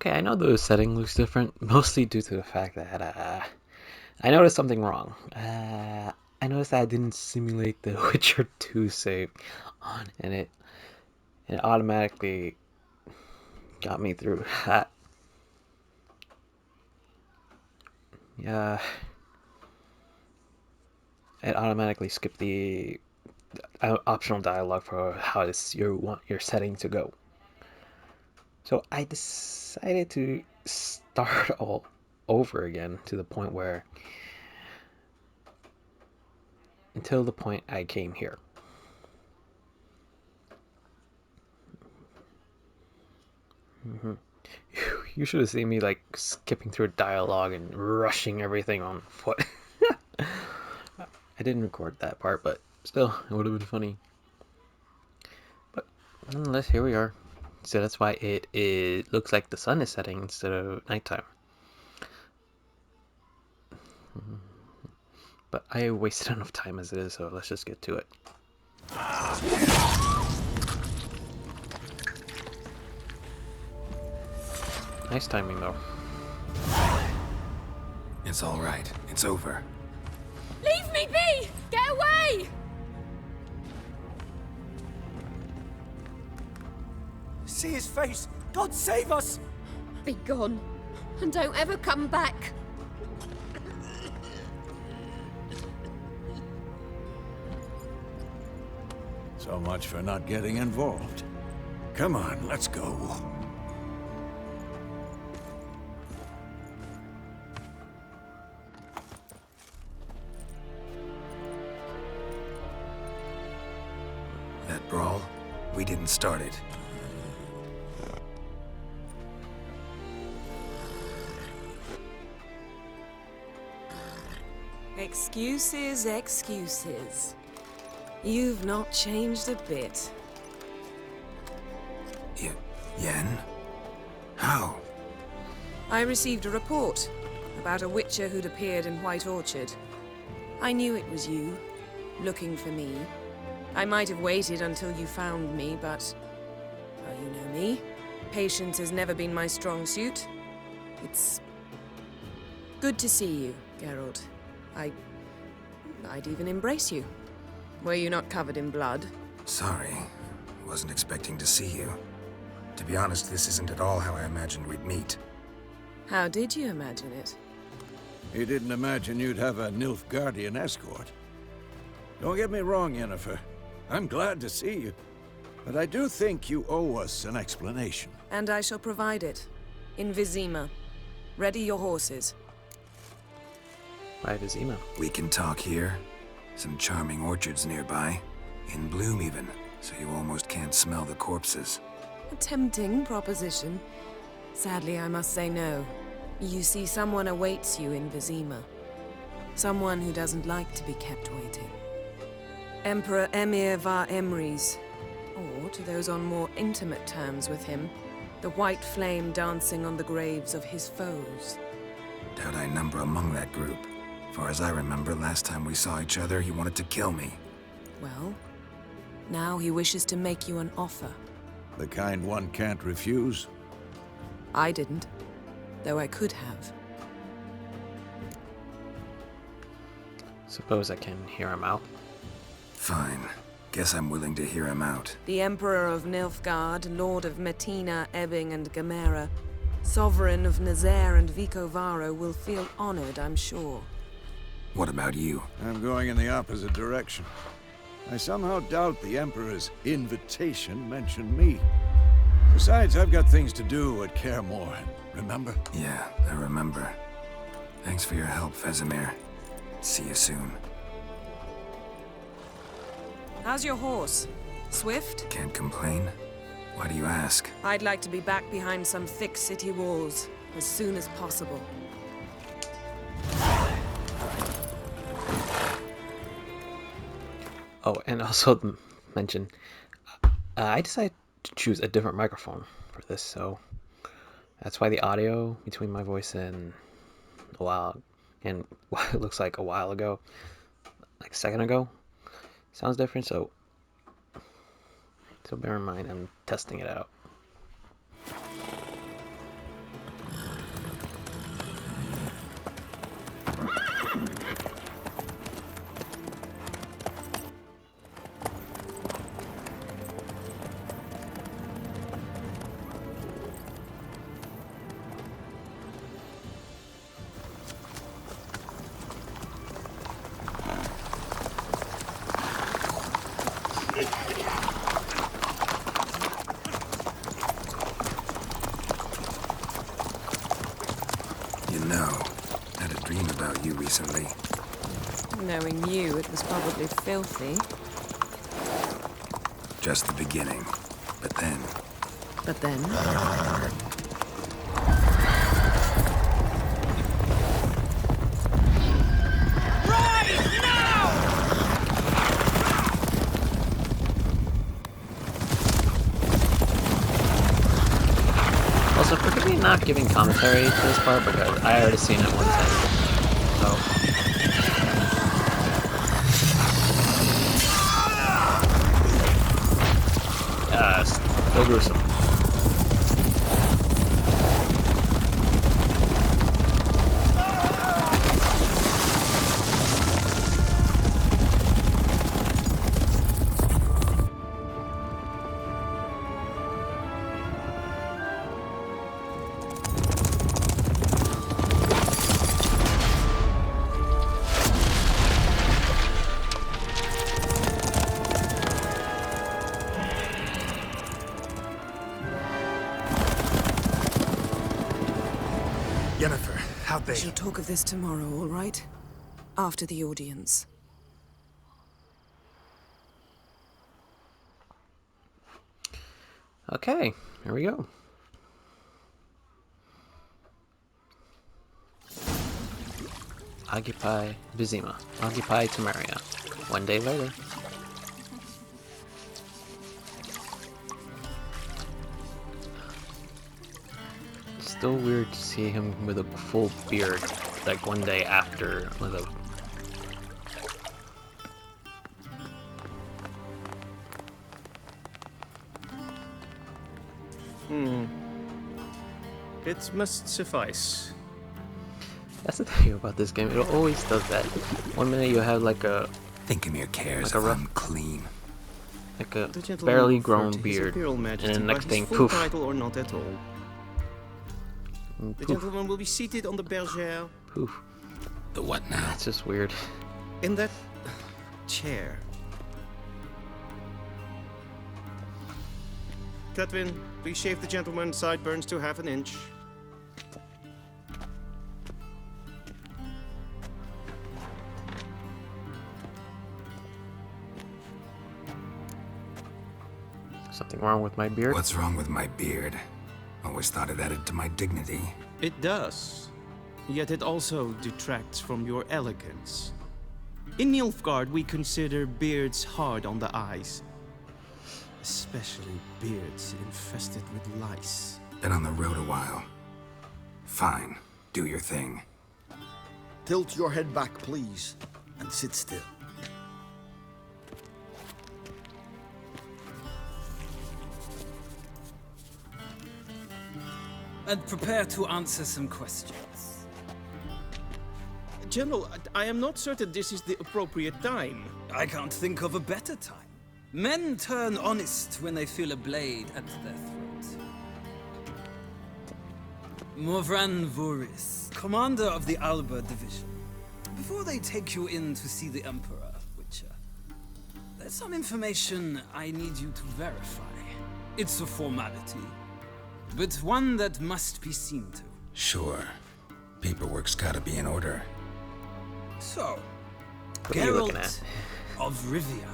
Okay, I know the setting looks different, mostly due to the fact that I noticed something wrong. I noticed that I didn't simulate the Witcher 2 save on, and it automatically got me through that. Yeah, it automatically skipped the optional dialogue for how you want your setting to go. So I decided to start all over again to the point where until the point I came here. Mm-hmm. You should have seen me like skipping through dialogue and rushing everything on foot. I didn't record that part, but still, it would have been funny. But nonetheless, here we are. So that's why it looks like the sun is setting instead of nighttime. But I wasted enough time as it is, so let's just get to it. Nice timing, though. It's all right. It's over. Leave me be! Get away! See his face! God save us! Be gone. And don't ever come back. So much for not getting involved. Come on, let's go. That brawl, we didn't start it. Excuses, excuses. You've not changed a bit. Yen? How? I received a report about a witcher who'd appeared in White Orchard. I knew it was you, looking for me. I might have waited until you found me, but... well, you know me. Patience has never been my strong suit. It's... good to see you, Geralt. I'd even embrace you. Were you not covered in blood? Sorry. Wasn't expecting to see you. To be honest, this isn't at all how I imagined we'd meet. How did you imagine it? You didn't imagine you'd have a Nilfgaardian escort. Don't get me wrong, Yennefer. I'm glad to see you. But I do think you owe us an explanation. And I shall provide it. In Vizima. Ready your horses. By Vizima. We can talk here. Some charming orchards nearby. In bloom even, so you almost can't smell the corpses. A tempting proposition. Sadly, I must say no. You see, someone awaits you in Vizima. Someone who doesn't like to be kept waiting. Emperor Emhyr var Emreis. Or, to those on more intimate terms with him, the white flame dancing on the graves of his foes. Doubt I number among that group. Far as I remember, last time we saw each other, he wanted to kill me. Well, now he wishes to make you an offer. The kind one can't refuse. I didn't, though I could have. Suppose I can hear him out. Fine. Guess I'm willing to hear him out. The Emperor of Nilfgaard, Lord of Metina, Ebbing, and Gamera, Sovereign of Nazaire and Vicovaro will feel honored, I'm sure. What about you? I'm going in the opposite direction. I somehow doubt the Emperor's invitation mentioned me. Besides, I've got things to do at Kaer Morhen, remember? Yeah, I remember. Thanks for your help, Vesemir. See you soon. How's your horse? Swift? Can't complain. Why do you ask? I'd like to be back behind some thick city walls as soon as possible. Oh, and also mention, I decided to choose a different microphone for this, so that's why the audio between my voice and what it looks like a while ago, like a second ago, sounds different. So bear in mind, I'm testing it out. You know, I had a dream about you recently. Knowing you, it was probably filthy. Just the beginning. But then, But then, Also, forgive me not giving commentary to this part because I already seen it once. So. So gruesome. Yennefer, how'd we they... shall talk of this tomorrow, all right? After the audience. Okay, here we go. Occupy Vizima. Occupy Temeria. 1 day later. Still weird to see him with a full beard, like 1 day after with a... It must suffice. That's the thing about this game, it always does that. 1 minute you have like a Thinkemere cares Like a if rough- I'm clean. The gentleman barely referred grown to His beard, Imperial and Majesty then by next his thing, full poof. title or not at all. The poof, gentleman will be seated on the bergère poof. The what now? That's just weird. in that chair. Cletwin, please shave the gentleman's sideburns to ½ inch. Something wrong with my beard? What's wrong with my beard? Always thought it added to my dignity. It does. Yet it also detracts from your elegance. In Nilfgaard, we consider beards hard on the eyes. Especially beards infested with lice. Been on the road a while. Fine, do your thing. Tilt your head back, please, and sit still. And prepare to answer some questions. General, I am not certain this is the appropriate time. I can't think of a better time. Men turn honest when they feel a blade at their throat. Morvran Voris, commander of the Alba Division. Before they take you in to see the Emperor, Witcher, there's some information I need you to verify. It's a formality, but one that must be seen to. Sure. Paperwork's gotta be in order. So, What are you looking Geralt at? of Rivia.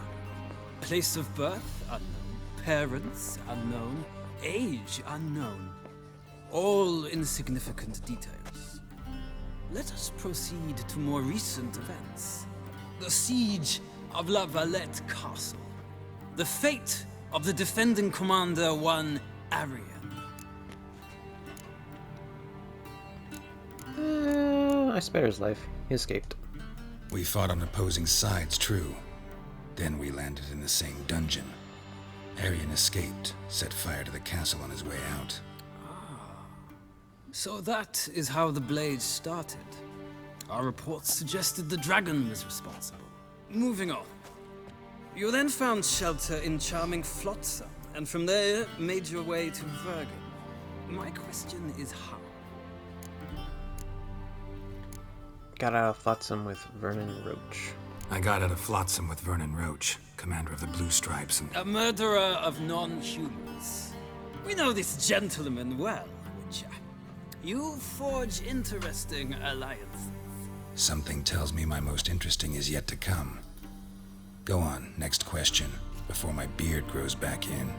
Place of birth unknown. Parents unknown. Age unknown. All insignificant details. Let us proceed to more recent events. The siege of La Valette Castle. The fate of the defending commander, one Arian. I spared his life. He escaped. We fought on opposing sides, true. Then we landed in the same dungeon. Arian escaped, set fire to the castle on his way out. So that is how the Blade started. Our reports suggested the dragon was responsible. Moving on. You then found shelter in charming Flotsam, and from there made your way to Vergen. My question is how? Got out of Flotsam with Vernon Roach. I got out of Flotsam with Vernon Roach, commander of the Blue Stripes, and A murderer of non-humans. We know this gentleman well, Witcher. You forge interesting alliances. something tells me my most interesting is yet to come. Go on, next question, before my beard grows back in.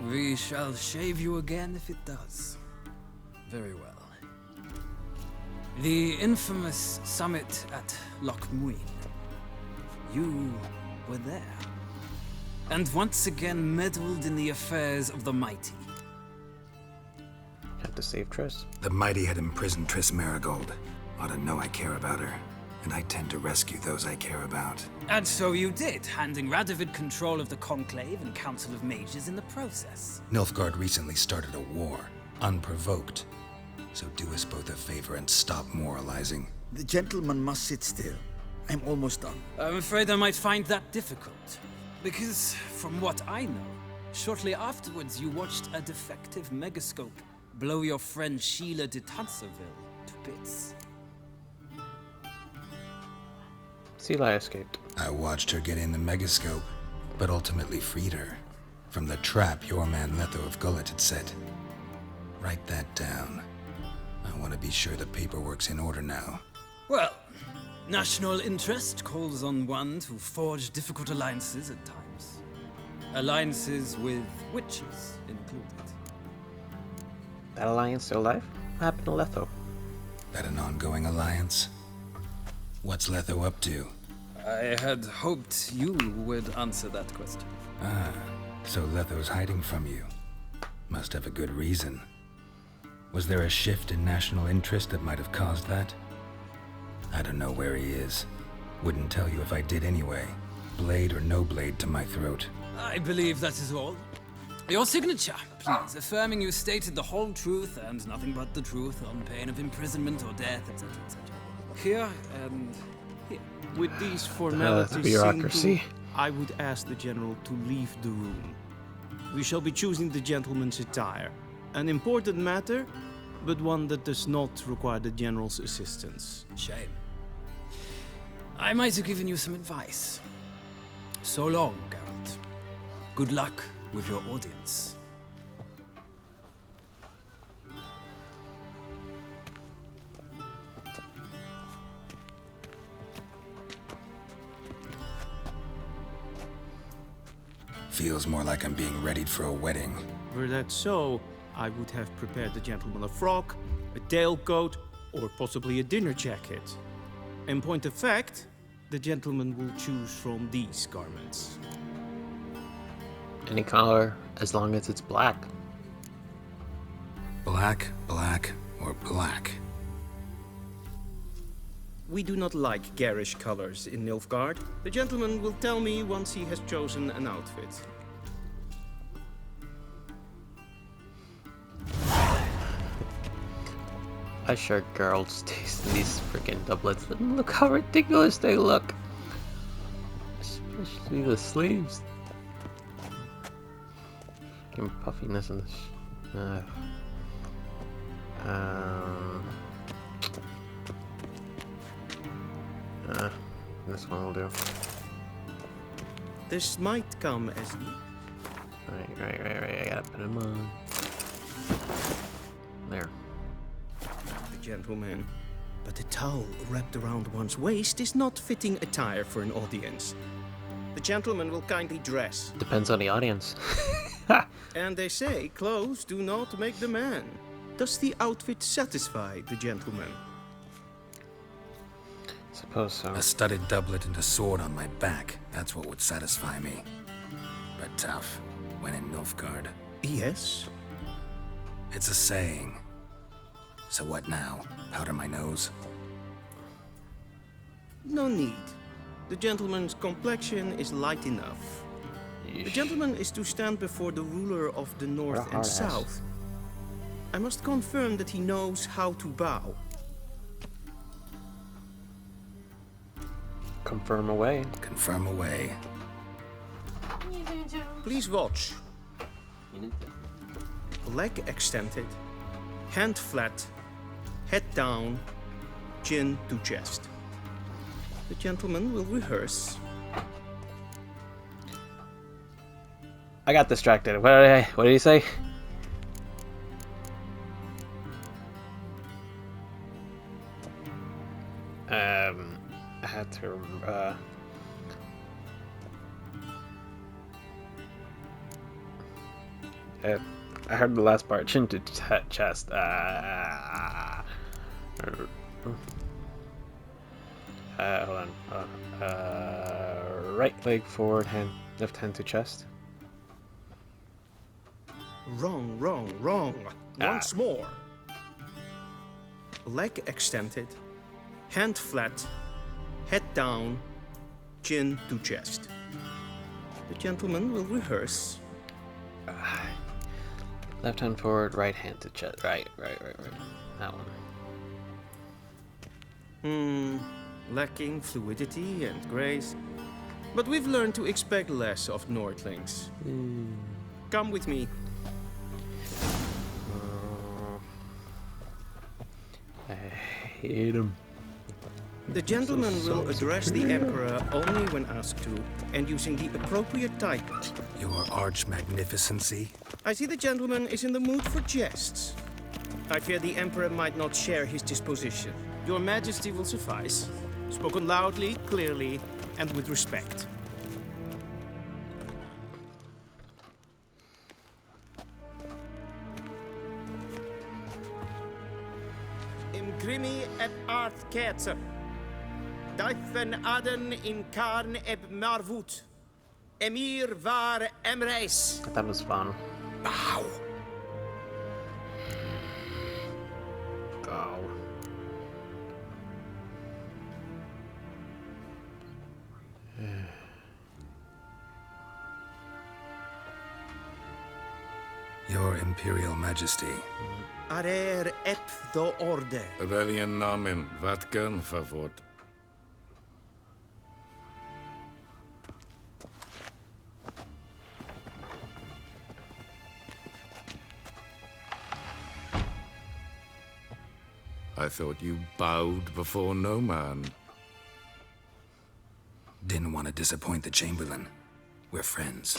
We shall shave you again if it does. Very well. The infamous summit at Loch Muin. You were there. And once again meddled in the affairs of the mighty. Had to save Triss. The mighty had imprisoned Triss Marigold. Ought to know I care about her, and I tend to rescue those I care about. And so you did, handing Radovid control of the Conclave and Council of Mages in the process. Nilfgaard recently started a war, unprovoked. So do us both a favor and stop moralizing. The gentleman must sit still. I'm almost done. I'm afraid I might find that difficult. Because, from what I know, shortly afterwards you watched a defective megascope blow your friend Sheila de Tanserville to bits. Seelie escaped. I watched her get in the megascope, but ultimately freed her from the trap your man Letho of Gullet had set. Write that down. I want to be sure the paperwork's in order now. Well, national interest calls on one to forge difficult alliances at times. Alliances with witches included. That alliance still alive? What happened to Letho? That an ongoing alliance? What's Letho up to? I had hoped you would answer that question. Ah, so Letho's hiding from you. Must have a good reason. Was there a shift in national interest that might have caused that? I don't know where he is. Wouldn't tell you if I did anyway. Blade or no blade to my throat. I believe that is all. Your signature, please, affirming you stated the whole truth and nothing but the truth on pain of imprisonment or death, etc., etc. Here and here. With these formalities seen bureaucracy. to, I would ask the general to leave the room. We shall be choosing the gentleman's attire. An important matter, but one that does not require the general's assistance. Shame. I might have given you some advice. So long, Geralt. Good luck with your audience. Feels more like I'm being readied for a wedding. Were that so, I would have prepared the gentleman a frock, a tailcoat, or possibly a dinner jacket. In point of fact, the gentleman will choose from these garments. Any color, as long as it's black. Black, black, or black? We do not like garish colors in Nilfgaard. The gentleman will tell me once he has chosen an outfit. I share Geralt's taste in these freaking doublets. And look how ridiculous they look. Especially the sleeves. Freaking puffiness in this. This one will do. This might come as Right. I gotta put him on. There. the gentleman. But the towel wrapped around one's waist is not fitting attire for an audience. The gentleman will kindly dress. Depends on the audience. And they say clothes do not make the man. Does the outfit satisfy the gentleman? Suppose so. A studded doublet and a sword on my back. That's what would satisfy me. But tough, when in Nilfgaard. Yes. It's a saying. So what now? Powder my nose? No need. The gentleman's complexion is light enough. The gentleman is to stand before the ruler of the North hard and ass. South. I must confirm that he knows how to bow. Confirm away. Confirm away. Please watch. Leg extended, hand flat, head down, chin to chest. The gentleman will rehearse. I got distracted. What did he say? I had to. I heard the last part. Chin to chest. Hold on. Right leg forward, left hand to chest. Wrong. Once more. Leg extended, hand flat, head down, chin to chest. The gentleman will rehearse. Left hand forward, right hand to chest. Right. That one. Lacking fluidity and grace. But we've learned to expect less of Nordlings. Come with me. I hate him. The gentleman will address the Emperor only when asked to, and using the appropriate title. Your arch magnificency? I see the gentleman is in the mood for jests. I fear the Emperor might not share his disposition. Your Majesty will suffice. Spoken loudly, clearly, and with respect. Imgrimi et art ketzer. Dijfen aden in karn eb marvoet. Emir var emreis. That was fun. Bow! Go. Your Imperial Majesty. Arer ep do orde. Aurelian namen, Vatkan favort. I thought you bowed before no man. Didn't want to disappoint the Chamberlain. We're friends.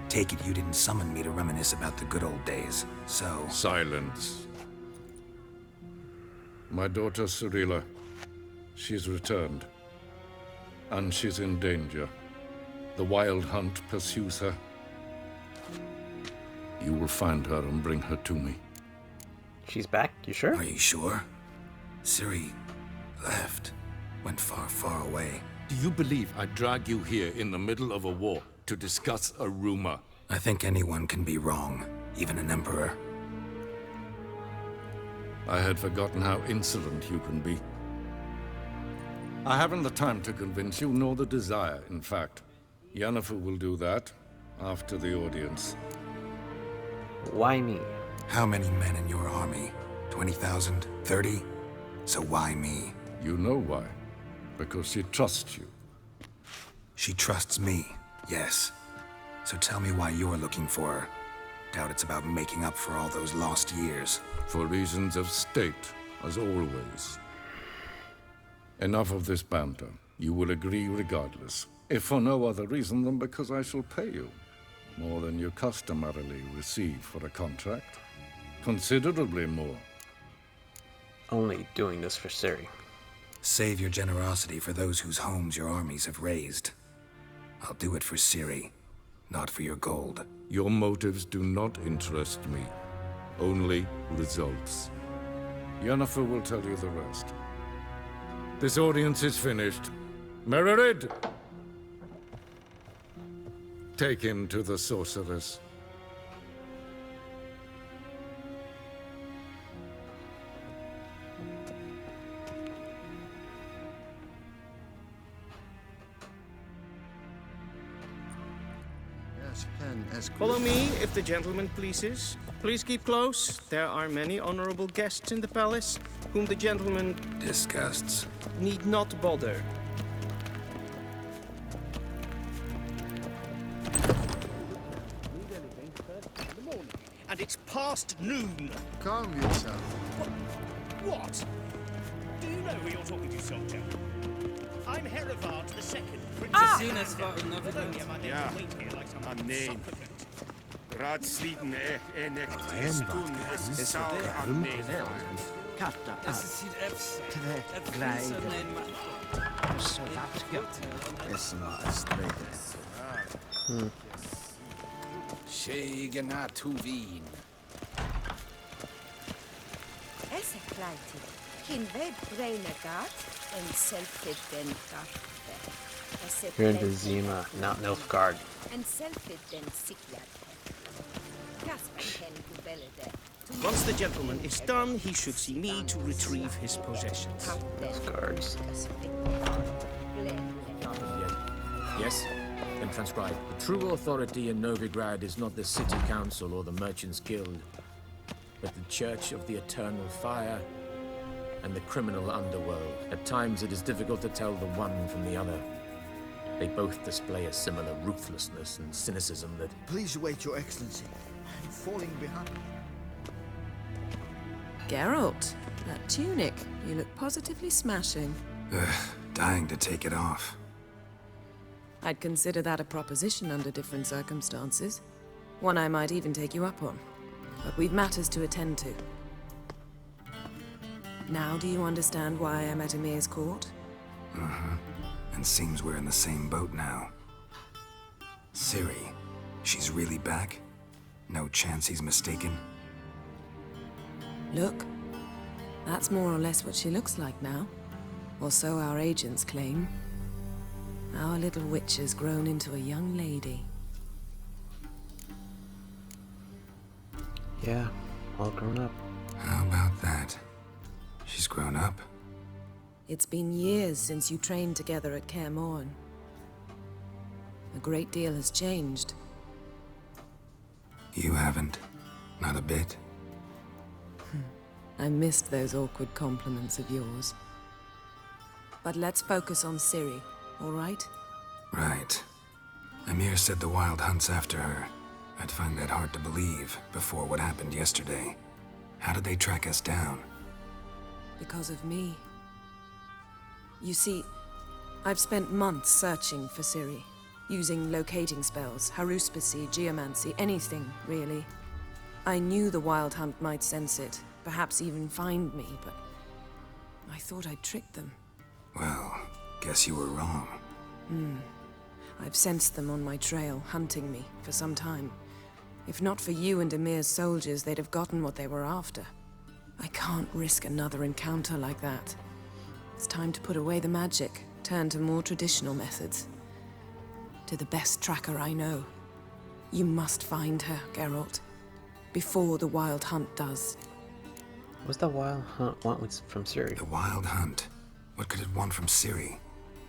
Take it you didn't summon me to reminisce about the good old days, so... Silence. My daughter Cirilla, she's returned. And she's in danger. The Wild Hunt pursues her. You will find her and bring her to me. She's back? You sure? Are you sure? Ciri left. Went far, far away. Do you believe I'd drag you here in the middle of a war to discuss a rumor? I think anyone can be wrong, even an emperor. I had forgotten how insolent you can be. I haven't the time to convince you, nor the desire, in fact. Yennefer will do that after the audience. Why me? How many men in your army? 20,000? 30? So why me? You know why. Because she trusts you. She trusts me, yes. So tell me why you're looking for her. Doubt it's about making up for all those lost years. For reasons of state, as always. Enough of this banter. You will agree regardless. If for no other reason than because I shall pay you. More than you customarily receive for a contract. Considerably more. Only doing this for Ciri. Save your generosity for those whose homes your armies have razed. I'll do it for Ciri, not for your gold. Your motives do not interest me. Only results. Yennefer will tell you the rest. This audience is finished. Mererid! Take him to the sorceress. Follow me, if the gentleman pleases. Please keep close. There are many honorable guests in the palace, whom the gentleman Disgusts. need not bother. and it's past noon. Calm yourself. What? Do you know who you're talking to, soldier? I'm Herivard II, Prince of Zenith var Bologna, am I meant Ja, to wait here like some nee. supplicant? Raadsliden enig Stun is saur an neer. Katta Es ist hier Fs. Tre gleider. Så vackert. Esma Astredes. Shegena Tuvin. Esse kleiti. Kin ved breine gat en selfid den garpe. You're in Vizima, not Nilfgaard. En selfid den siklad. Kasper ken gubelede. Once the gentleman is done, he should see me to retrieve his possessions. Guards. Yes? Then transcribe. The true authority in Novigrad is not the city council or the merchants' guild, but the Church of the Eternal Fire and the criminal underworld. At times it is difficult to tell the one from the other. They both display a similar ruthlessness and cynicism that... Please wait, Your Excellency. I'm falling behind. Geralt, that tunic. You look positively smashing. Ugh, dying to take it off. I'd consider that a proposition under different circumstances. One I might even take you up on. But we've matters to attend to. Now do you understand why I'm at Emir's court? And seems we're in the same boat now. Ciri, she's really back? No chance he's mistaken? Look, that's more or less what she looks like now. Or so our agents claim. Our little witch has grown into a young lady. Yeah, all grown up. How about that? She's grown up? It's been years since you trained together at Kaer Morhen. A great deal has changed. You haven't. Not a bit. I missed those awkward compliments of yours. But let's focus on Ciri, all right? Right. Emir said the Wild Hunt's after her. I'd find that hard to believe before what happened yesterday. How did they track us down? Because of me. You see, I've spent months searching for Ciri, using locating spells, haruspicy, geomancy, anything, really. I knew the Wild Hunt might sense it, perhaps even find me, but I thought I'd tricked them. Well, guess you were wrong. I've sensed them on my trail, hunting me, for some time. If not for you and Emir's soldiers, they'd have gotten what they were after. I can't risk another encounter like that. It's time to put away the magic, turn to more traditional methods. To the best tracker I know. You must find her, Geralt. Before the Wild Hunt does. What's the Wild Hunt want from Ciri? The Wild Hunt? What could it want from Ciri?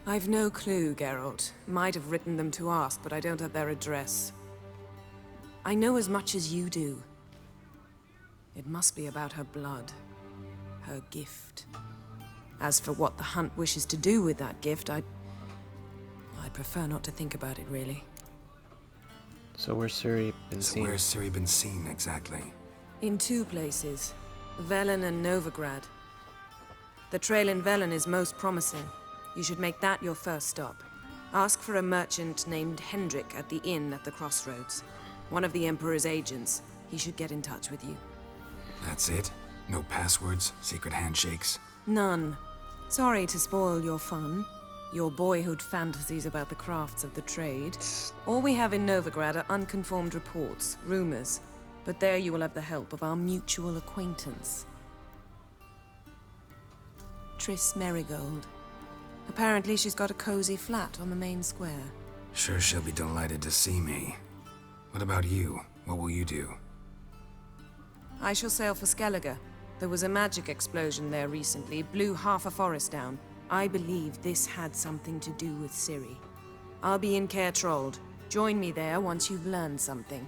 I've no clue, Geralt. Might have written them to ask, but I don't have their address. I know as much as you do. It must be about her blood. Her gift. As for what the Hunt wishes to do with that gift, I'd prefer not to think about it, really. So where's Ciri been seen? Where's Ciri been seen, exactly? In two places. Velen and Novigrad. The trail in Velen is most promising. You should make that your first stop. Ask for a merchant named Hendrik at the inn at the crossroads. One of the Emperor's agents. He should get in touch with you. That's it? No passwords? Secret handshakes? None. Sorry to spoil your fun. Your boyhood fantasies about the crafts of the trade. All we have in Novigrad are unconfirmed reports, rumors. But there you will have the help of our mutual acquaintance. Triss Merigold. Apparently she's got a cozy flat on the main square. Sure she'll be delighted to see me. What about you? What will you do? I shall sail for Skellige. There was a magic explosion there recently, blew half a forest down. I believe this had something to do with Ciri. I'll be in Caer Trolde. Join me there once you've learned something.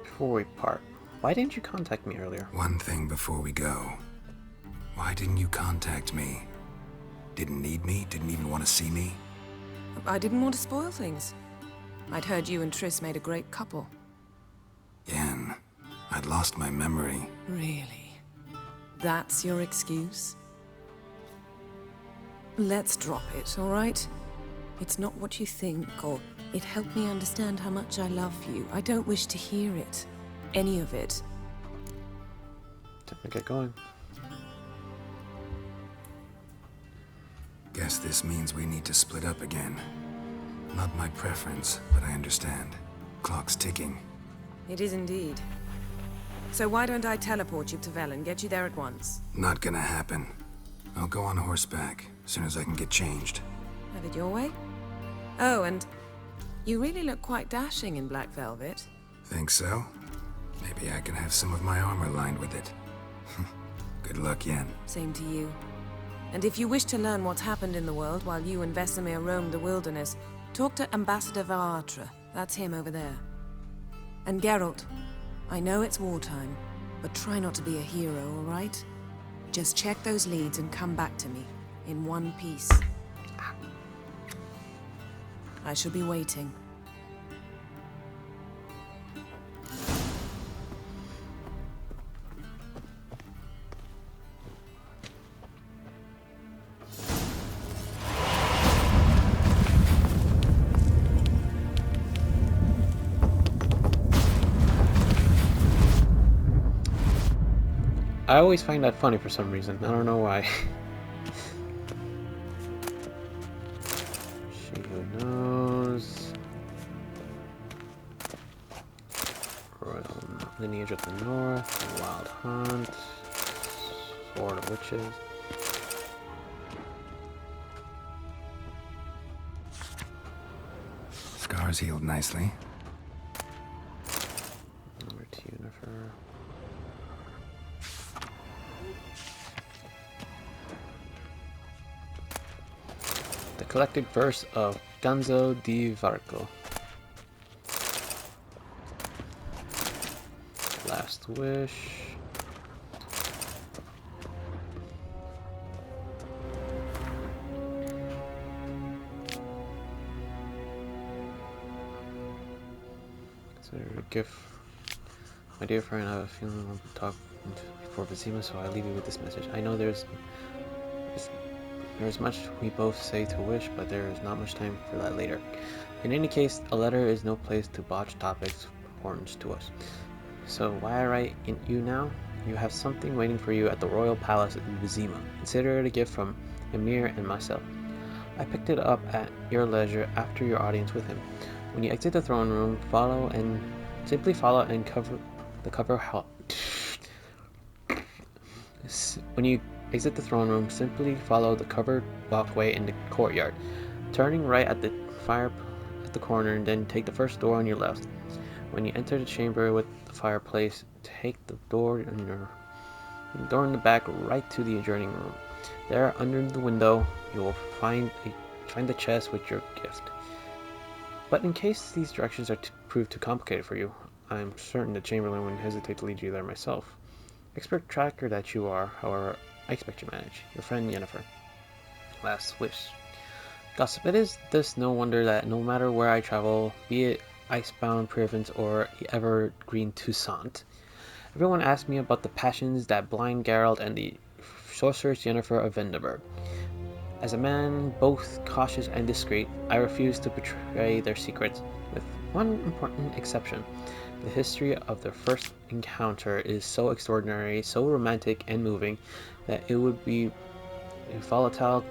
Before we part, why didn't you contact me earlier? One thing before we go. Why didn't you contact me? Didn't need me? Didn't even want to see me? I didn't want to spoil things. I'd heard you and Triss made a great couple. Yen, I'd lost my memory. Really? That's your excuse? Let's drop it, all right? It's not what you think, or it helped me understand how much I love you. I don't wish to hear it. Any of it. Time to get going. Guess this means we need to split up again. Not my preference, but I understand. Clock's ticking. It is indeed. So why don't I teleport you to Velen, get you there at once? Not gonna happen. I'll go on horseback, as soon as I can get changed. Have it your way? Oh, and you really look quite dashing in black velvet. Think so? Maybe I can have some of my armor lined with it. Good luck, Yen. Same to you. And if you wish to learn what's happened in the world while you and Vesemir roamed the wilderness, talk to Ambassador Varatra. That's him over there. And Geralt, I know it's wartime, but try not to be a hero, all right? Just check those leads and come back to me, in one piece. I shall be waiting. I always find that funny for some reason. I don't know why. She who knows. Royal lineage of the North. Wild Hunt. Sword of Witches. Scars healed nicely. Number 2 Yennefer. The collected verse of Gonzo di Varco. Last Wish. Consider a gift. My dear friend, I have a feeling we'll talk before Vizima, so I leave you with this message. I know there's much we both say to wish, but there is not much time for that later. In any case, a letter is no place to botch topics of importance to us. So why I write you now? You have something waiting for you at the royal palace in Vizima. Consider it a gift from Emir and myself. I picked it up at your leisure after your audience with him. When you exit the throne room, simply follow and cover the cover. When you exit the throne room, simply follow the covered walkway in the courtyard, turning right at the fire at the corner, and then take the first door on your left. When you enter the chamber with the fireplace, take the door in the back right to the adjoining room. There, under the window, you will find the chest with your gift. But in case these directions are prove too complicated for you, I am certain the Chamberlain wouldn't hesitate to lead you there myself. Expert tracker that you are, however, I expect you manage. Your friend Yennefer. Last Wish. Gossip, it is thus no wonder that no matter where I travel, be it icebound Provence or evergreen Toussaint, everyone asks me about the passions that blind Geralt and the sorceress Yennefer of Vengerberg. As a man both cautious and discreet, I refuse to betray their secrets, with one important exception. The history of their first encounter is so extraordinary, so romantic and moving, that it would be a volatile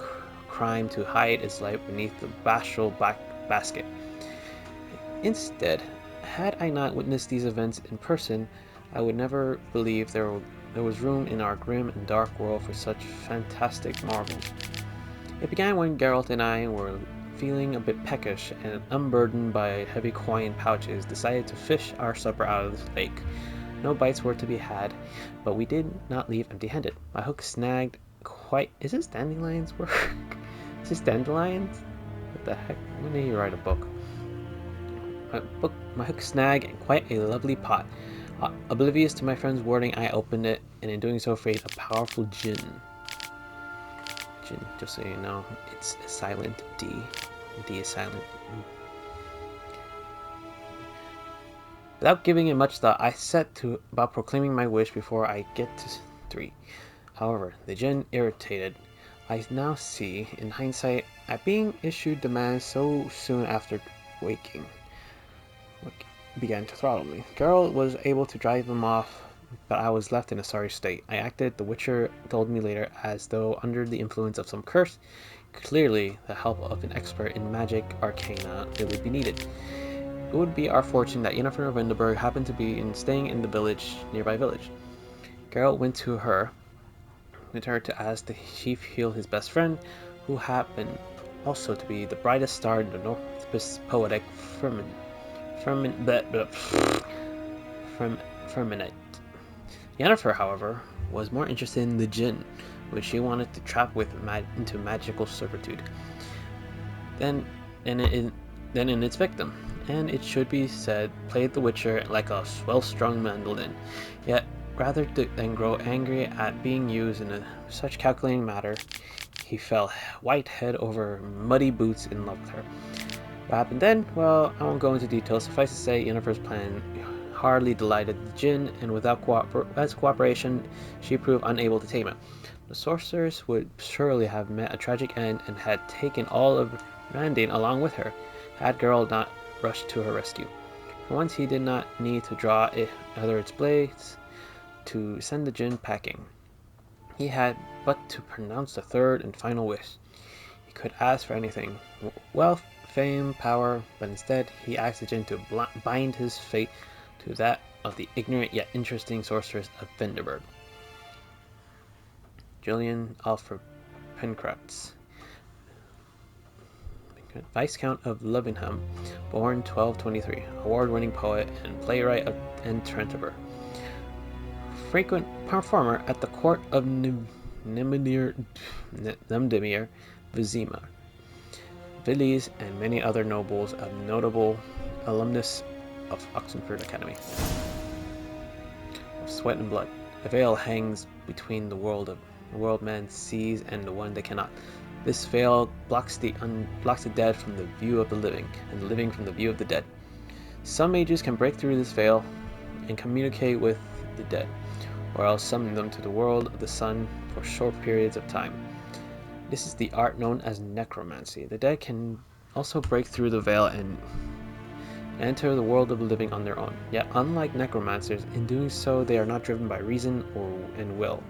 crime to hide its light beneath the bashful basket. Instead, had I not witnessed these events in person, I would never believe there was room in our grim and dark world for such fantastic marvels. It began when Geralt and I were feeling a bit peckish and unburdened by heavy coin pouches, decided to fish our supper out of the lake. No bites were to be had, but we did not leave empty-handed. My hook snagged quite... Is this dandelions work? Is this dandelions? What the heck? When did you write a book? My hook snagged quite a lovely pot. Oblivious to my friend's warning, I opened it, and in doing so faced a powerful djinn. Djinn, just so you know, it's a silent D. D is silent. Without giving it much thought, I set to about proclaiming my wish before I get to 3. However, the Jinn, irritated, I now see, in hindsight, at being issued demands so soon after waking, began to throttle me. Geralt was able to drive them off, but I was left in a sorry state. I acted, the Witcher told me later, as though under the influence of some curse. Clearly, the help of an expert in magic arcana would be needed. It would be our fortune that Yennefer of Vendelberg happened to be staying in the nearby village. Geralt went to her to ask the chief heal his best friend, who happened also to be the brightest star in the North's poetic firmament. Yennefer, however, was more interested in the Jinn, which she wanted to trap into magical servitude, than in its victim, and it should be said, played the Witcher like a well-strung mandolin. Yet, rather than grow angry at being used in such calculating matter, he fell white head over muddy boots in love with her. What happened then? Well, I won't go into details. Suffice to say, Yennefer's plan hardly delighted the Jinn, and without cooperation, she proved unable to tame it. The sorceress would surely have met a tragic end and had taken all of Randane along with her, had Geralt not rushed to her rescue. For once, he did not need to draw its blades to send the Jinn packing. He had but to pronounce the third and final wish. He could ask for anything: wealth, fame, power, but instead he asked the Jinn to bind his fate to that of the ignorant yet interesting sorceress of Vendelberg. Julian Alfred Pencratz, Viscount of Levenham, born 1223, award-winning poet and playwright of Trentberg. Frequent performer at the court of Nemdemir Vizima, Viles, and many other nobles, a notable alumnus of Oxenford Academy. Of sweat and blood, a veil hangs between the world man sees and the one they cannot. This veil blocks the dead from the view of the living, and the living from the view of the dead. Some mages can break through this veil and communicate with the dead, or else summon them to the world of the sun for short periods of time. This is the art known as necromancy. The dead can also break through the veil and enter the world of the living on their own. Yet, unlike necromancers, in doing so they are not driven by reason and will,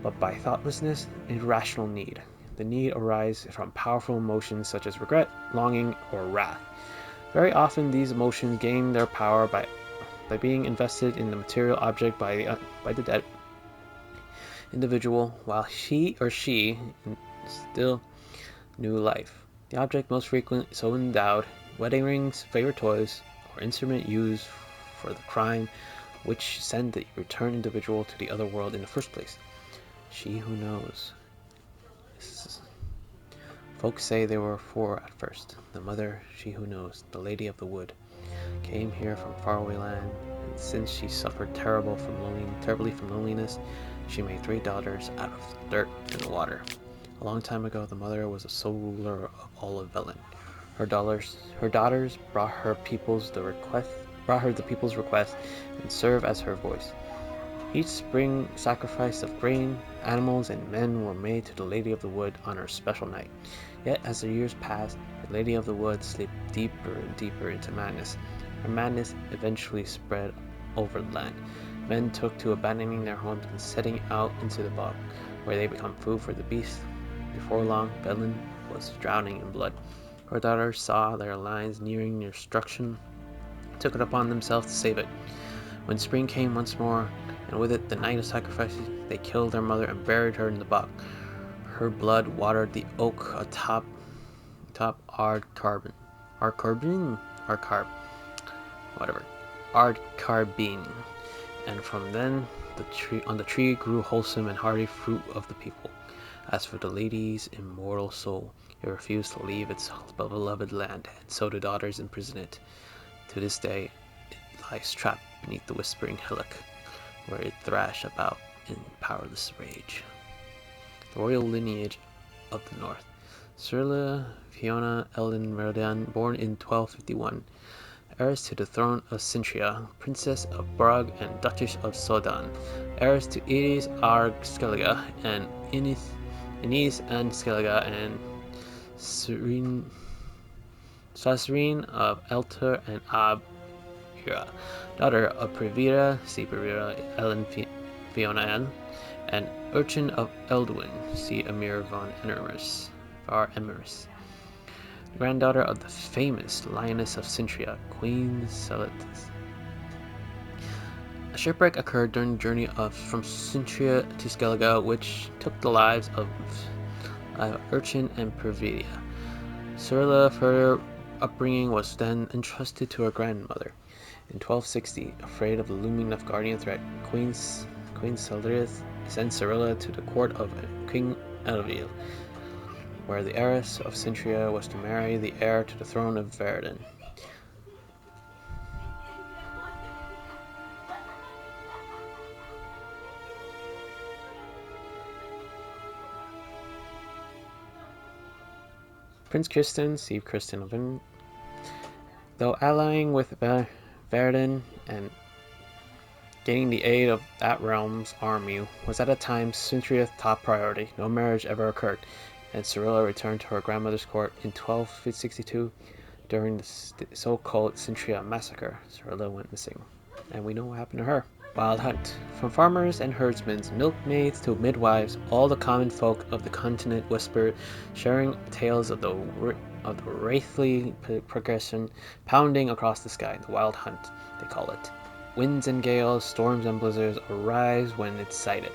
but by thoughtlessness and irrational need. The need arises from powerful emotions such as regret, longing, or wrath. Very often these emotions gain their power by being invested in the material object by the dead individual, while he or she still knew life. The object most frequently so endowed, wedding rings, favorite toys, or instrument used for the crime which sent the returned individual to the other world in the first place. She who knows. Folks say there were 4 at first. The mother, she who knows, the Lady of the Wood, came here from faraway land, and since she suffered terribly from loneliness, she made 3 daughters out of dirt and water. A long time ago, the mother was the sole ruler of all of Velen. Her daughters brought her the people's request and served as her voice. Each spring, sacrifice of grain, animals, and men were made to the Lady of the Wood on her special night. Yet, as the years passed, the Lady of the Wood slipped deeper and deeper into madness. Her madness eventually spread over the land. Men took to abandoning their homes and setting out into the bog, where they become food for the beasts. Before long, Velen was drowning in blood. Her daughters saw their lands nearing destruction, and took it upon themselves to save it. When spring came once more, and with it the night of sacrifices, they killed their mother and buried her in the bog. Her blood watered the oak atop Ardcarbine, and from then the tree grew wholesome and hearty fruit of the people. As for the lady's immortal soul, it refused to leave its beloved land, and so the daughters imprisoned it. To this day, it lies trapped beneath the whispering hillock, where it thrashed about in powerless rage. The royal lineage of the North. Cirilla Fiona Ellen Meridian, born in 1251, heiress to the throne of Sintria, princess of Brugg and duchess of Sodan, heiress to Eris Arg Skellige and Inís and Skellige and Sasrine of Elter and Abhira, daughter of Previra, see Previra, Ellen Fiona and Urchin of Eldwin, see Emir von Emrys, granddaughter of the famous Lioness of Sintria, Queen Celotes. A shipwreck occurred during the journey from Sintria to Skellige, which took the lives of Urchin and Previra. Cyrilla, for her upbringing, was then entrusted to her grandmother. In 1260, afraid of the looming Nilfgaardian threat, Queen Celotes sent Cyrilla to the court of King Edelwil, where the heiress of Sintria was to marry the heir to the throne of Verden. Prince Christian, see Christian of Vin, though allying with Verden and gaining the aid of that realm's army, was at a time Sintria's top priority. No marriage ever occurred, and Cyrilla returned to her grandmother's court in 1262 during the so-called Sintria massacre. Cyrilla went missing, and we know what happened to her. Wild hunt. From farmers and herdsmen, milkmaids to midwives, all the common folk of the continent whispered, sharing tales of the wraithly progression pounding across the sky. The wild hunt, they call it. Winds and gales, storms and blizzards arise when it's sighted,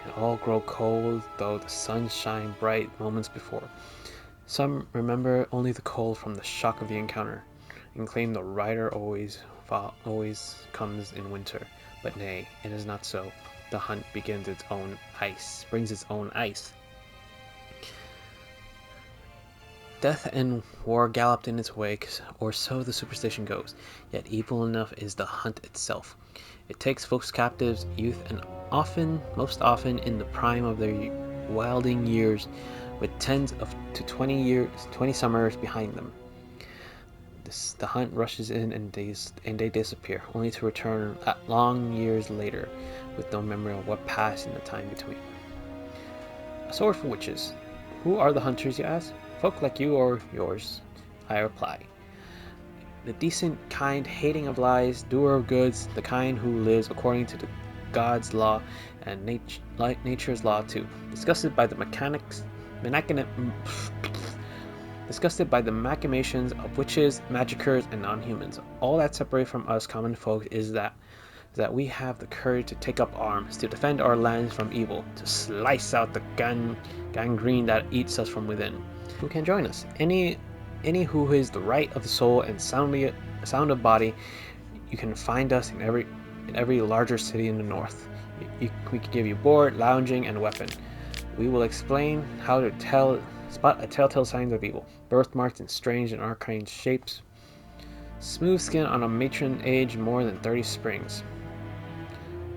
and all grow cold, though the sun shine bright moments before. Some remember only the cold from the shock of the encounter, and claim the rider always comes in winter. But nay, it is not so. The hunt brings its own ice. Death and war galloped in its wake, or so the superstition goes. Yet evil enough is the hunt itself. It takes folks captives, youth, and most often in the prime of their wilding years, with 10 to 20 summers behind them. The hunt rushes in and they disappear, only to return long years later, with no memory of what passed in the time between. A sword for witches. Who are the hunters, you ask? Folk like you or yours, I reply. The decent, kind, hating of lies, doer of goods, the kind who lives according to the God's law and nature's law too. Disgusted by the machinations of witches, magicers, and non-humans. All that separates from us common folk is that we have the courage to take up arms, to defend our lands from evil, to slice out the gangrene that eats us from within. Who can join us? Any who is the right of the soul and sound of body. You can find us in every larger city in the north. We can give you board, lounging, and weapon. We will explain how to spot a telltale signs of evil, birthmarks in strange and arcane shapes, smooth skin on a matron aged more than 30 springs,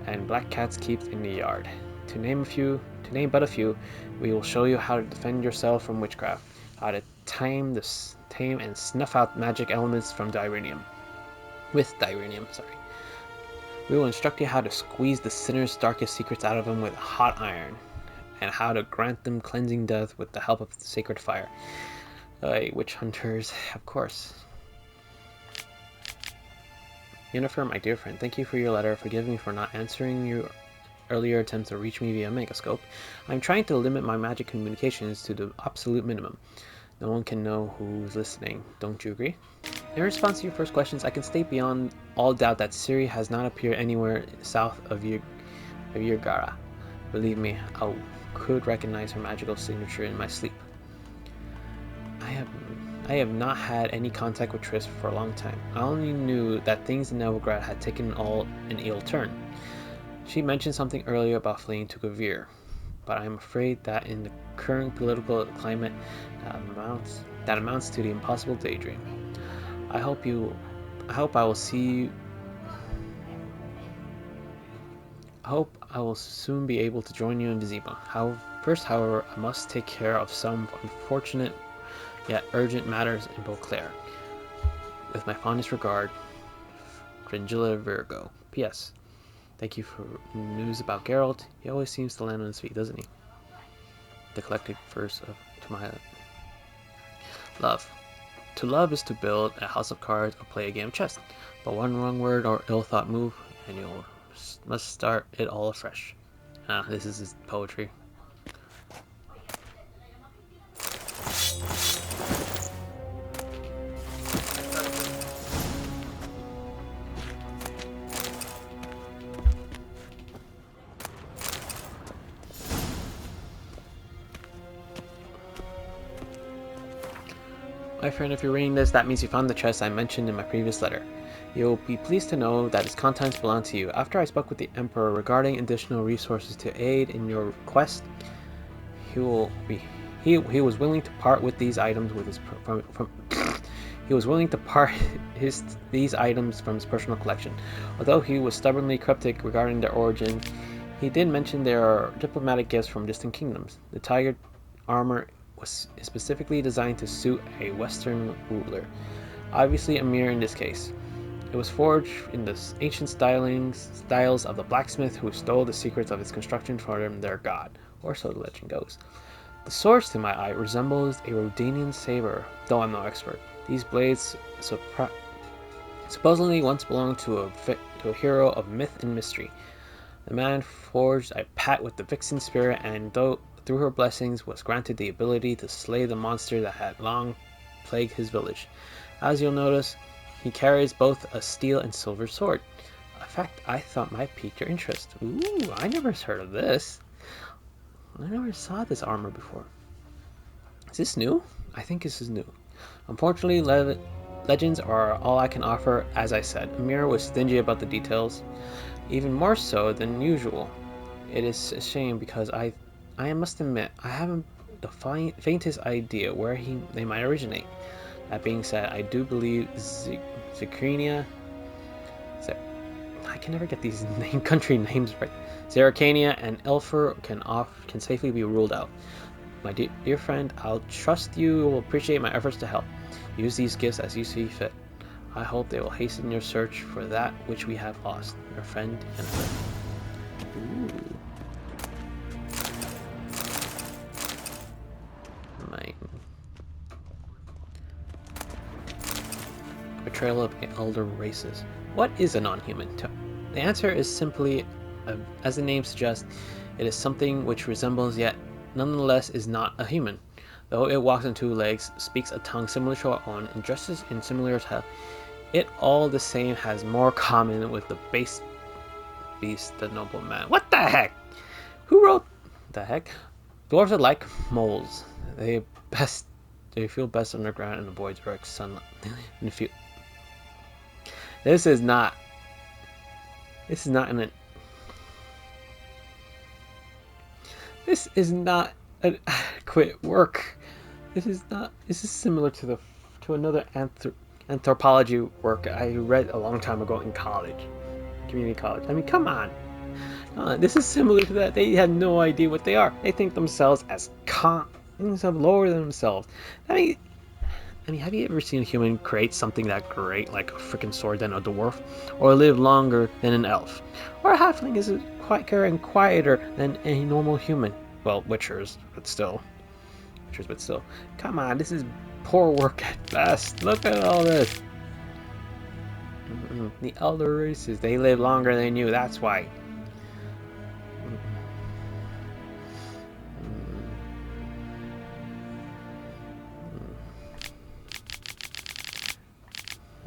and black cats kept in the yard. To name but a few, we will show you how to defend yourself from witchcraft, how to tame and snuff out magic elements with Direnium. We will instruct you how to squeeze the sinner's darkest secrets out of them with a hot iron, and how to grant them cleansing death with the help of the sacred fire. Witch hunters, of course. Yennefer, my dear friend, thank you for your letter. Forgive me for not answering your earlier attempts to reach me via Megascope. I'm trying to limit my magic communications to the absolute minimum. No one can know who's listening. Don't you agree? In response to your first questions, I can state beyond all doubt that Ciri has not appeared anywhere south of Yurgara. Believe me, I could recognize her magical signature in my sleep. I have not had any contact with Triss for a long time. I only knew that things in Novigrad had taken an ill turn. She mentioned something earlier about fleeing to Gavir, but I am afraid that in the current political climate, that amounts to the impossible daydream. I hope I will soon be able to join you in Vizima. However, I must take care of some unfortunate yet urgent matters in Beauclair. With my fondest regard, Fringilla Virgo. P.S. Thank you for news about Geralt. He always seems to land on his feet, doesn't he? The collected verse of To My Love. To love is to build a house of cards or play a game of chess. But one wrong word or ill-thought move, and you must start it all afresh. Ah, this is his poetry. My friend, if you're reading this, that means you found the chest I mentioned in my previous letter. You'll be pleased to know that its contents belong to you. After I spoke with the Emperor regarding additional resources to aid in your quest, he was willing to part with these items with his he was willing to part these items from his personal collection. Although he was stubbornly cryptic regarding their origin, he did mention they are diplomatic gifts from distant kingdoms. The tiger armor is specifically designed to suit a Western ruler, obviously Emir in this case. It was forged in the ancient styles of the blacksmith who stole the secrets of its construction from their god, or so the legend goes. The sword, to my eye, resembles a Rhodanian saber, though I'm no expert. These blades supposedly once belonged to a hero of myth and mystery. The man forged a pact with the Vixen spirit, and through her blessings was granted the ability to slay the monster that had long plagued his village. As you'll notice, he carries both a steel and silver sword. A fact I thought might pique your interest. Ooh, I never heard of this. I never saw this armor before. Is this new? I think this is new. Unfortunately, legends are all I can offer. As I said, Emir was stingy about the details, even more so than usual. It is a shame because I must admit, I haven't the faintest idea where they might originate. That being said, I do believe Zerkania. I can never get these country names right. Zerkania and Elfer can safely be ruled out. My dear friend, I'll trust you will appreciate my efforts to help. Use these gifts as you see fit. I hope they will hasten your search for that which we have lost. Your friend and friend. Ooh. Betrayal of elder races. What is a non-human? The answer is simply, as the name suggests, it is something which resembles yet nonetheless is not a human. Though it walks on two legs, speaks a tongue similar to our own, and dresses in similar style, it all the same has more common with the base beast, the noble man. What the heck? Who wrote the heck? Dwarves are like moles. They feel best underground and avoid direct sunlight. In the field. This is not an adequate work. This is similar to another anthropology work I read a long time ago in college, community college. I mean, come on. This is similar to that. They have no idea what they are. They think themselves as lower than themselves. I mean, have you ever seen a human create something that great, like a freaking sword, than a dwarf? Or live longer than an elf? Or a halfling is quicker and quieter than a normal human? Well, witchers, but still. Come on, this is poor work at best. Look at all this. The elder races, they live longer than you, that's why.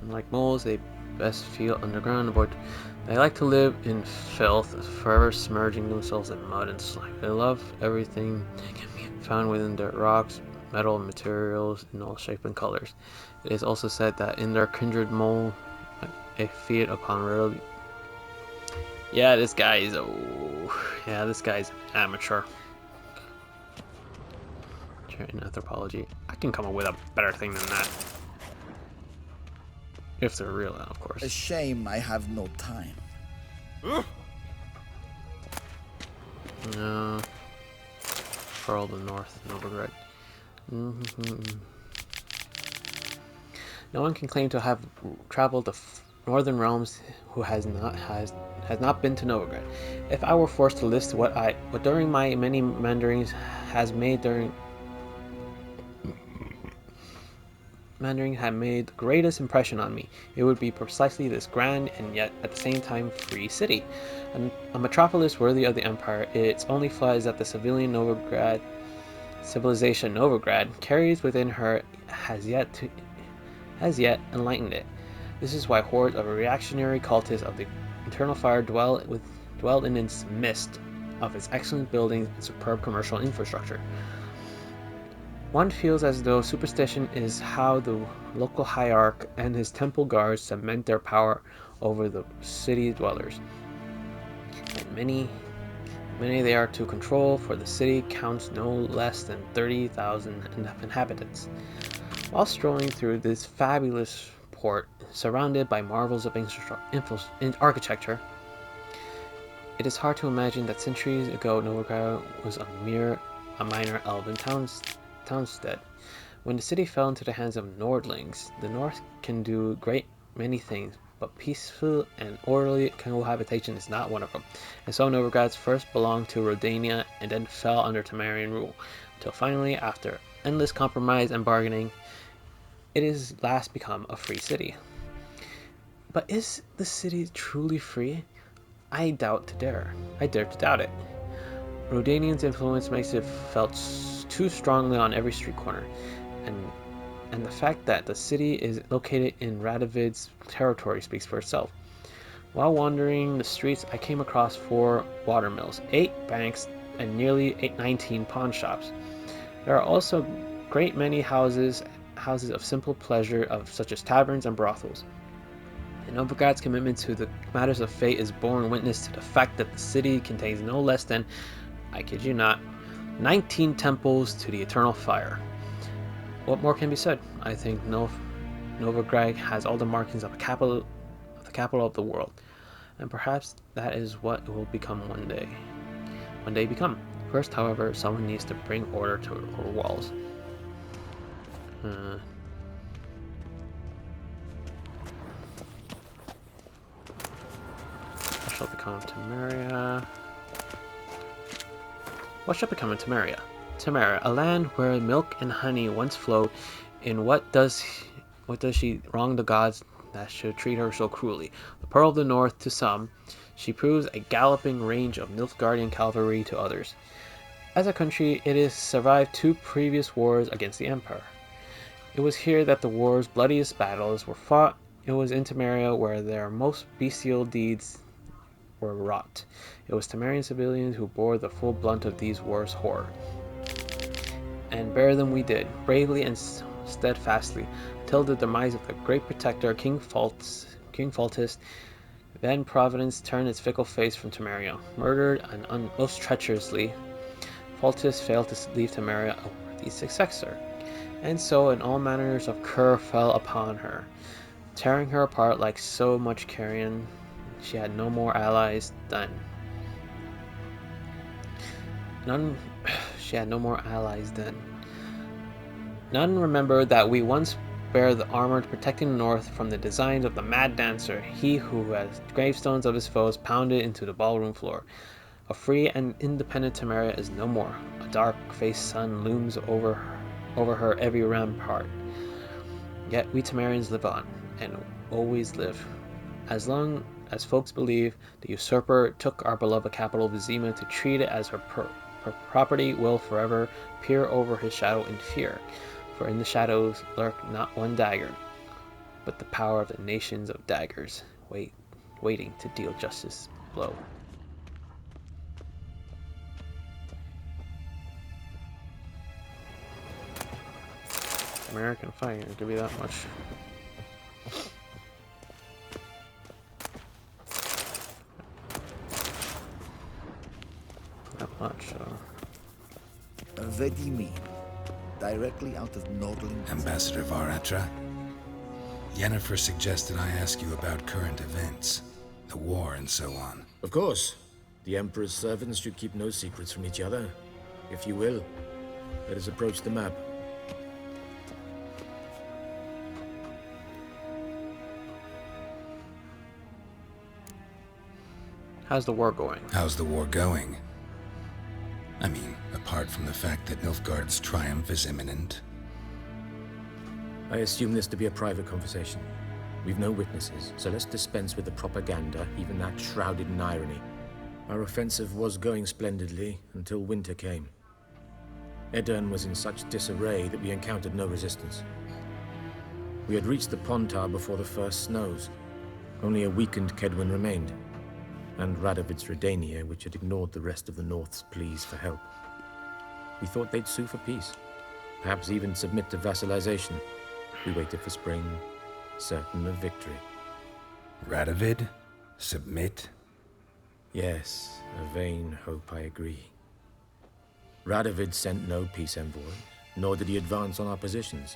Like moles, they best feel underground. They like to live in filth, forever submerging themselves in mud and slime. They love everything that can be found within dirt, rocks, metal, materials in all shapes and colors. It is also said that in their kindred mole, they feed upon rarely. Yeah, this guy's amateur. In anthropology, I can come up with a better thing than that. If they're real, of course. A shame I have no time. No. Pearl the North, Novigrad. No one can claim to have traveled the northern realms who has not been to Novigrad. If I were forced to list what during my many meanderings Mandarin had made the greatest impression on me, it would be precisely this grand and yet at the same time free city. A metropolis worthy of the Empire. Its only flaw is that the civilization Novigrad carries within her has yet enlightened it. This is why hordes of reactionary cultists of the Eternal Fire dwell in its midst of its excellent buildings and superb commercial infrastructure. One feels as though superstition is how the local hierarch and his temple guards cement their power over the city dwellers. And many they are to control, for the city counts no less than 30,000 inhabitants. While strolling through this fabulous port, surrounded by marvels of architecture, it is hard to imagine that centuries ago Novigrad was a minor elven townstead. When the city fell into the hands of Nordlings, the North can do many things, but peaceful and orderly cohabitation is not one of them. And so Novigrad first belonged to Rodania and then fell under Temerian rule, until finally, after endless compromise and bargaining, it is last become a free city. But is the city truly free? I dare to doubt it. Rodanian's influence makes it felt too strongly on every street corner, and the fact that the city is located in Radovid's territory speaks for itself. While wandering the streets, I came across 4 watermills, 8 banks, and nearly 19 pawn shops. There are also great many houses of simple pleasure, such as taverns and brothels. And Novigrad's commitment to the matters of fate is borne witness to the fact that the city contains no less than, I kid you not, 19 temples to the Eternal Fire. What more can be said? I think Novigrad has all the markings of the capital of the world, and perhaps that is what it will become one day. First, however, someone needs to bring order to her walls. What shall become of Temeria? What shall become of Temeria? Temeria, a land where milk and honey once flowed. In what does she wrong the gods that should treat her so cruelly? The Pearl of the North to some, she proves a galloping range of Nilfgaardian cavalry to others. As a country, it has survived 2 previous wars against the Empire. It was here that the war's bloodiest battles were fought. It was in Temeria where their most bestial deeds were wrought. It was Temerian civilians who bore the full brunt of these wars' horror. And bear them we did, bravely and steadfastly, until the demise of the great protector, King Foltest. Then Providence turned its fickle face from Temeria. Murdered and most treacherously, Foltest failed to leave Temeria a worthy successor. And so in all manners of cur fell upon her, tearing her apart like so much carrion. She had no more allies then. None remember that we once bare the armor protecting the North from the designs of the mad dancer, he who has gravestones of his foes pounded into the ballroom floor. A free and independent Temeria is no more. A dark-faced sun looms over her every rampart. Yet we Temerians live on, and always live. As long as folks believe, the usurper took our beloved capital Vizima to treat it as her property, will forever peer over his shadow in fear. For in the shadows lurk not one dagger, but the power of the nations of daggers, waiting to deal justice blow. American fighting, I'll give you that much. Not much, Vedimi, directly out of Nordling. Ambassador Varatra, Yennefer suggested I ask you about current events, the war and so on. Of course. The Emperor's servants should keep no secrets from each other. If you will, let us approach the map. How's the war going? How's the war going? I mean, apart from the fact that Nilfgaard's triumph is imminent. I assume this to be a private conversation. We've no witnesses, so let's dispense with the propaganda, even that shrouded in irony. Our offensive was going splendidly until winter came. Aedirn was in such disarray that we encountered no resistance. We had reached the Pontar before the first snows. Only a weakened Kaedwen remained, and Radovid's Redania, which had ignored the rest of the North's pleas for help. We thought they'd sue for peace, perhaps even submit to vassalization. We waited for spring, certain of victory. Radovid? Submit? Yes, a vain hope, I agree. Radovid sent no peace envoy, nor did he advance on our positions.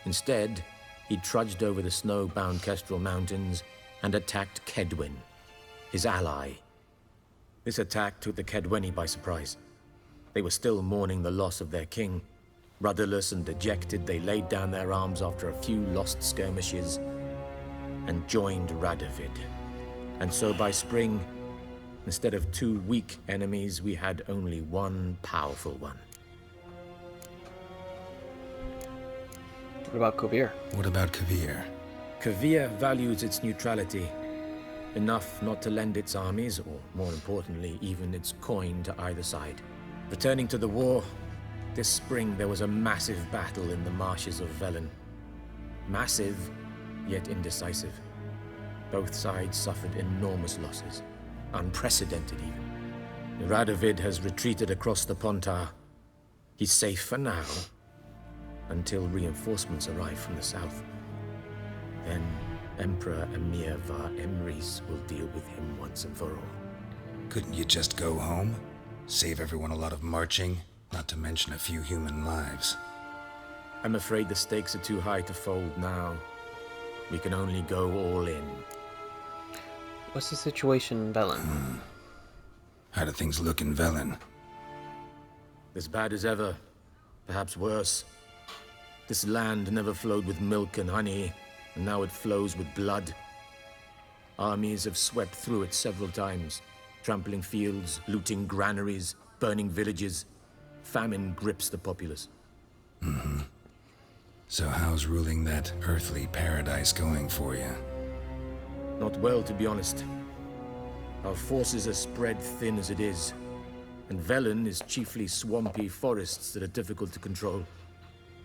Instead, he trudged over the snow-bound Kestrel Mountains and attacked Kaedwen, his ally. This attack took the Kaedweni by surprise. They were still mourning the loss of their king. Rudderless and dejected, they laid down their arms after a few lost skirmishes and joined Radovid. And so by spring, instead of 2 weak enemies, we had only 1 powerful one. What about Kovir? What about Kovir? Kovir values its neutrality, enough not to lend its armies, or more importantly, even its coin to either side. Returning to the war, this spring there was a massive battle in the marshes of Velen. Massive, yet indecisive. Both sides suffered enormous losses, unprecedented even. Radovid has retreated across the Pontar. He's safe for now, until reinforcements arrive from the south. Then Emperor Emir var Emrys will deal with him once and for all. Couldn't you just go home? Save everyone a lot of marching, not to mention a few human lives. I'm afraid the stakes are too high to fold now. We can only go all in. What's the situation in Velen? How do things look in Velen? As bad as ever, perhaps worse. This land never flowed with milk and honey, and now it flows with blood. Armies have swept through it several times, trampling fields, looting granaries, burning villages. Famine grips the populace. So how's ruling that earthly paradise going for you? Not well, to be honest. Our forces are spread thin as it is, and Velen is chiefly swampy forests that are difficult to control.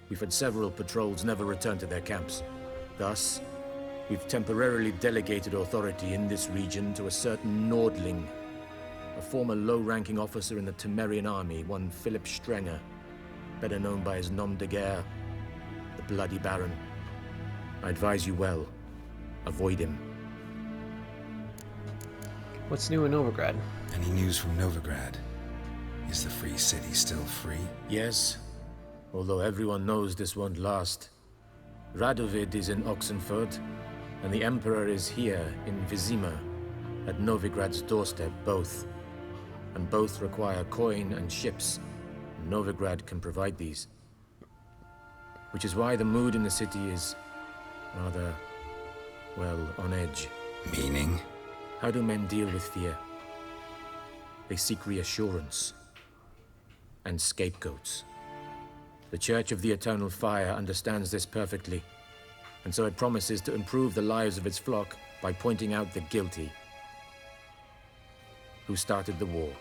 We've had several patrols never return to their camps. Thus, we've temporarily delegated authority in this region to a certain Nordling, a former low-ranking officer in the Temerian army, one Philip Strenger, better known by his nom de guerre, the Bloody Baron. I advise you well. Avoid him. What's new in Novigrad? Any news from Novigrad? Is the Free City still free? Yes, although everyone knows this won't last. Radovid is in Oxenfurt, and the Emperor is here in Vizima, at Novigrad's doorstep, both. And both require coin and ships. Novigrad can provide these. Which is why the mood in the city is rather, well, on edge. Meaning? How do men deal with fear? They seek reassurance and scapegoats. The Church of the Eternal Fire understands this perfectly, and so it promises to improve the lives of its flock by pointing out the guilty. Who started the war?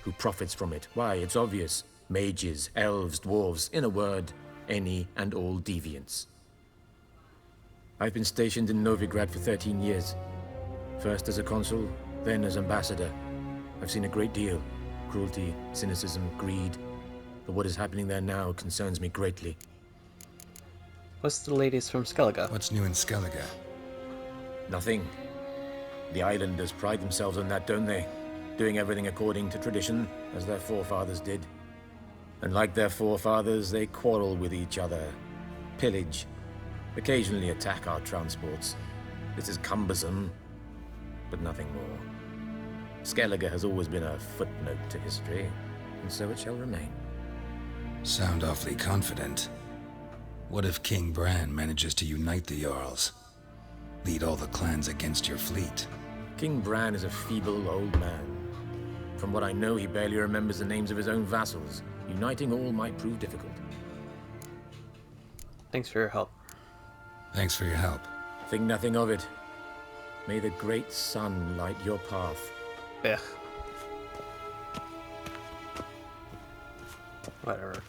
Who profits from it? Why, it's obvious. Mages, elves, dwarves, in a word, any and all deviants. I've been stationed in Novigrad for 13 years. First as a consul, then as ambassador. I've seen a great deal. Cruelty, cynicism, greed. But what is happening there now concerns me greatly. What's the latest from Skellige? What's new in Skellige? Nothing. The islanders pride themselves on that, don't they? Doing everything according to tradition, as their forefathers did. And like their forefathers, they quarrel with each other, pillage, occasionally attack our transports. This is cumbersome, but nothing more. Skellige has always been a footnote to history, and so it shall remain. Sound awfully confident. What if King Bran manages to unite the Jarls? Lead all the clans against your fleet? King Bran is a feeble old man. From what I know, he barely remembers the names of his own vassals. Uniting all might prove difficult. Thanks for your help. Thanks for your help. Think nothing of it. May the great sun light your path. Ugh. Whatever.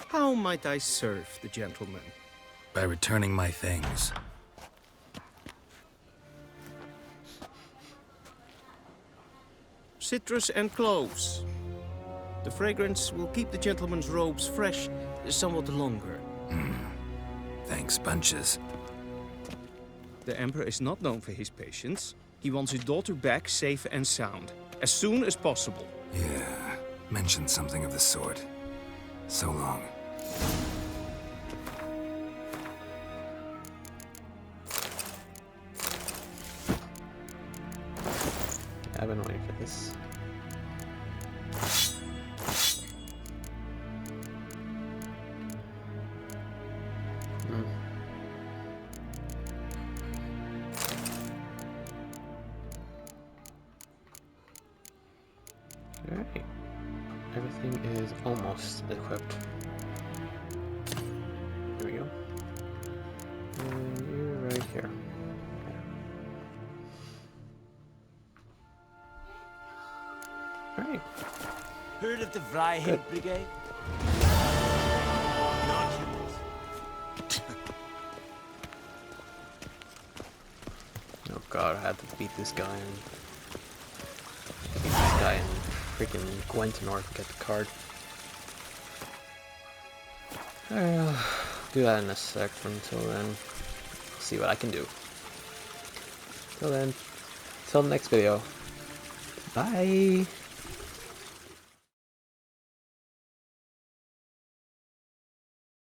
How might I serve the gentleman? By returning my things. Citrus and cloves. The fragrance will keep the gentleman's robes fresh somewhat longer. Thanks, bunches. The Emperor is not known for his patience. He wants his daughter back safe and sound, as soon as possible. Yeah, mentioned something of the sort. So long. I've been waiting for this. Alright. Everything is almost equipped. There we go. And you're right here. Alright. Heard of the Vryheid Brigade? Non-humans. Oh god, I had to beat this guy and freaking Gwentinor to get the card. I'll do that in a sec. Until then, see what I can do. Till then, till the next video. Bye.